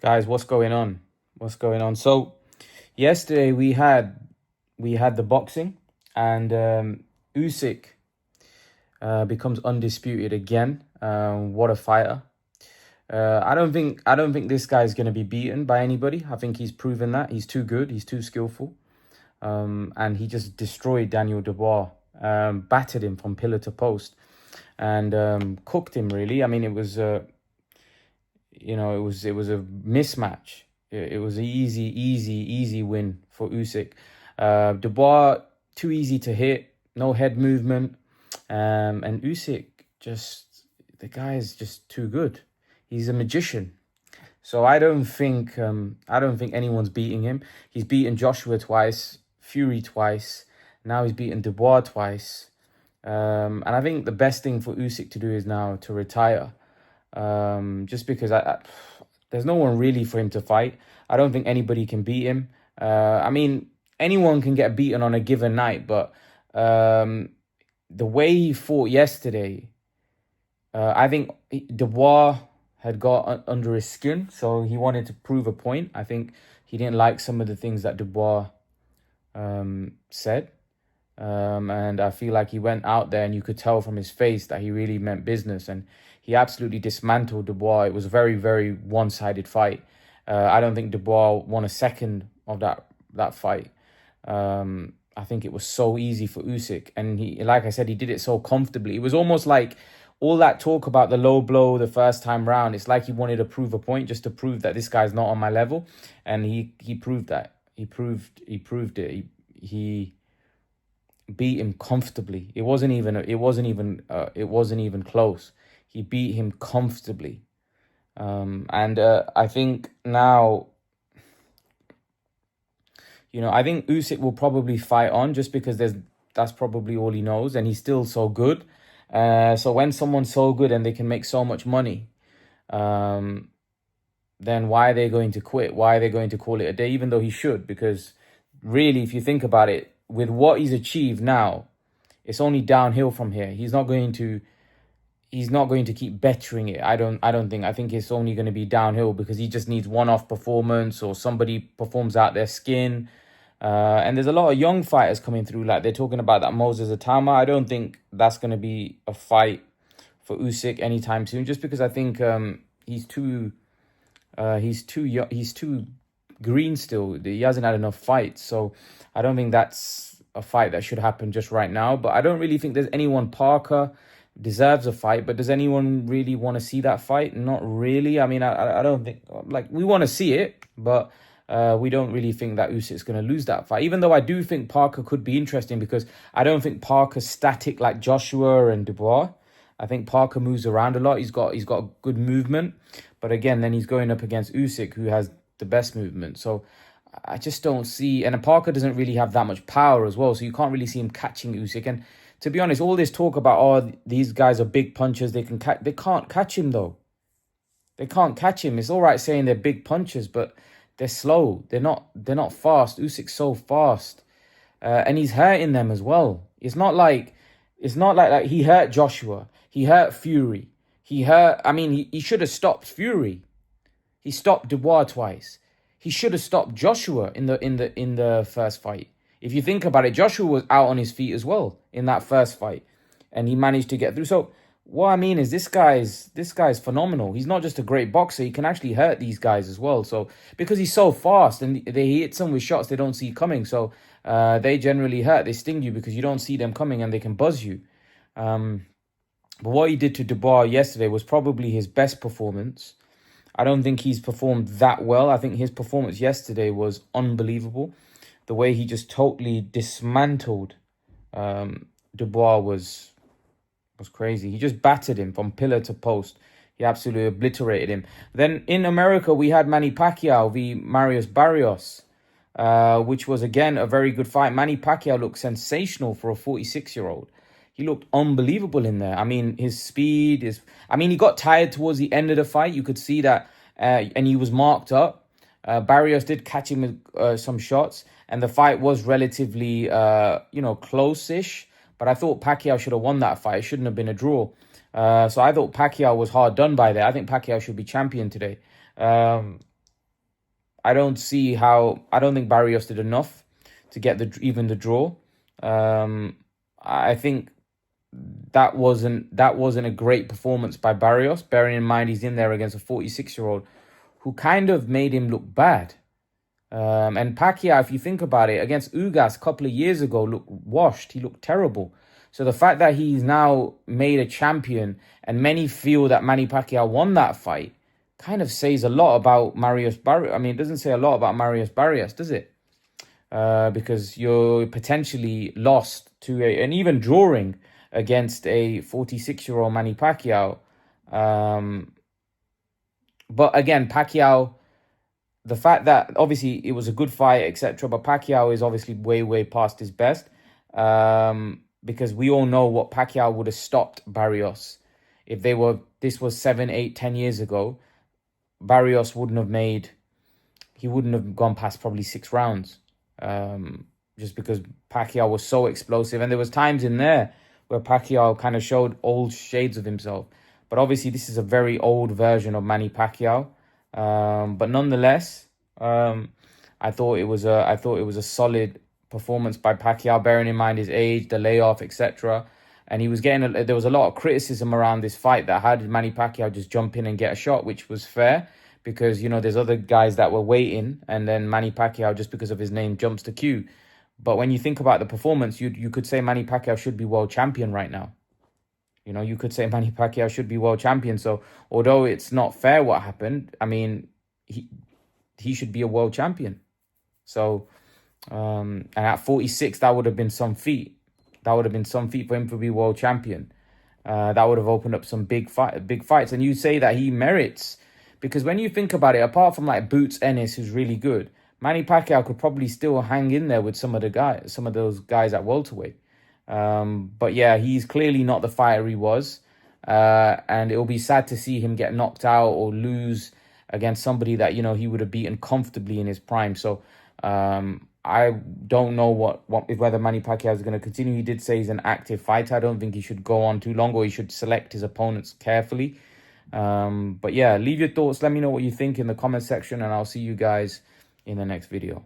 Guys, what's going on? What's going on? So yesterday we had the boxing, and Usyk becomes undisputed again. What a fighter! I don't think this guy is going to be beaten by anybody. I think he's proven that he's too good. He's too skillful, and he just destroyed Daniel Dubois, battered him from pillar to post, and cooked him really. I mean, it was a mismatch. It was an easy win for Usyk. Dubois too easy to hit, no head movement, and Usyk the guy is just too good. He's a magician. So I don't think anyone's beating him. He's beaten Joshua twice, Fury twice. Now he's beaten Dubois twice. And I think the best thing for Usyk to do is now to retire. Just because there's no one really for him to fight. I don't think anybody can beat him. I mean, anyone can get beaten on a given night, but the way he fought yesterday, I think Dubois had got under his skin, so he wanted to prove a point. I think he didn't like some of the things that Dubois said. And I feel like he went out there and you could tell from his face that he really meant business, and he absolutely dismantled Dubois. It was a very, very one-sided fight. I don't think Dubois won a second of that fight. I think it was so easy for Usyk, and he, like I said, he did it so comfortably. It was almost like all that talk about the low blow the first time round. It's like he wanted to prove a point, just to prove that this guy's not on my level, and he proved that. He proved it. He beat him comfortably. It wasn't even close. He beat him comfortably. And I think now, I think Usyk will probably fight on, just because that's probably all he knows, and he's still so good. So when someone's so good and they can make so much money, then why are they going to quit? Why are they going to call it a day? Even though he should, because really, if you think about it, with what he's achieved now, it's only downhill from here. He's not going to keep bettering it. I don't think. I think it's only going to be downhill, because he just needs one-off performance, or somebody performs out their skin. And there's a lot of young fighters coming through. Like, they're talking about that Moses Atama. I don't think that's going to be a fight for Usyk anytime soon, just because I think he's too young, he's too green still. He hasn't had enough fights, so I don't think that's a fight that should happen just right now. But I don't really think there's anyone. Parker deserves a fight, but does anyone really want to see that fight? Not really. I mean, I don't think, like, we want to see it, but we don't really think that Usyk's going to lose that fight. Even though I do think Parker could be interesting, because I don't think Parker's static like Joshua and Dubois. I think Parker moves around a lot. He's got good movement, but again, then he's going up against Usyk, who has the best movement. So I just don't see, and Parker doesn't really have that much power as well, so you can't really see him catching Usyk. And to be honest, all this talk about, these guys are big punchers, they can't catch him though. They can't catch him. It's all right saying they're big punchers, but they're slow. They're not fast. Usyk's so fast, and he's hurting them as well. It's not like he hurt Joshua. He hurt Fury. He should have stopped Fury. He stopped Dubois twice. He should have stopped Joshua in the first fight. If you think about it, Joshua was out on his feet as well in that first fight, and he managed to get through. So what I mean is, this guy's phenomenal. He's not just a great boxer; he can actually hurt these guys as well. So because he's so fast, and he hits them with shots they don't see coming, so they generally hurt. They sting you because you don't see them coming, and they can buzz you. But what he did to Dubois yesterday was probably his best performance. I don't think he's performed that well. I think his performance yesterday was unbelievable. The way he just totally dismantled Dubois was crazy. He just battered him from pillar to post. He absolutely obliterated him. Then in America, we had Manny Pacquiao v. Barrios, which was, again, a very good fight. Manny Pacquiao looked sensational for a 46-year-old. He looked unbelievable in there. I mean, his speed is... I mean, he got tired towards the end of the fight. You could see that, and he was marked up. Barrios did catch him with some shots, and the fight was relatively, close-ish. But I thought Pacquiao should have won that fight. It shouldn't have been a draw. So I thought Pacquiao was hard done by there. I think Pacquiao should be champion today. I don't see how. I don't think Barrios did enough to get even the draw. I think that wasn't a great performance by Barrios. Bearing in mind he's in there against a 46-year-old who kind of made him look bad. And Pacquiao, if you think about it, against Ugas a couple of years ago, looked washed. He looked terrible. So the fact that he's now made a champion, and many feel that Manny Pacquiao won that fight, kind of says a lot about Marius Barrios. I mean, it doesn't say a lot about Marius Barrios, does it? Because you're potentially lost to and even drawing against a 46-year-old Manny Pacquiao. But again, Pacquiao, the fact that obviously it was a good fight, etc., but Pacquiao is obviously way, way past his best. Because we all know what Pacquiao would have stopped Barrios. If this was 7, 8, 10 years ago, Barrios wouldn't have gone past probably 6 rounds. Just because Pacquiao was so explosive. And there was times in there where Pacquiao kind of showed old shades of himself. But obviously this is a very old version of Manny Pacquiao. But nonetheless, I thought it was a solid performance by Pacquiao, bearing in mind his age, the layoff, etc. And he was there was a lot of criticism around this fight that how did Manny Pacquiao just jump in and get a shot, which was fair because, you know, there's other guys that were waiting and then Manny Pacquiao, just because of his name, jumps the queue. But when you think about the performance, you could say Manny Pacquiao should be world champion right now. You know, you could say Manny Pacquiao should be world champion. So although it's not fair what happened, I mean, he should be a world champion. So, and at 46, that would have been some feat. That would have been some feat for him to be world champion. That would have opened up some big fights. And you say that he merits, because when you think about it, apart from like Boots Ennis, who's really good, Manny Pacquiao could probably still hang in there with some of those guys at welterweight. But yeah, he's clearly not the fighter he was. And it'll be sad to see him get knocked out or lose against somebody that, you know, he would have beaten comfortably in his prime. So I don't know whether Manny Pacquiao is going to continue. He did say he's an active fighter. I don't think he should go on too long, or he should select his opponents carefully. But yeah, leave your thoughts. Let me know what you think in the comment section, and I'll see you guys in the next video.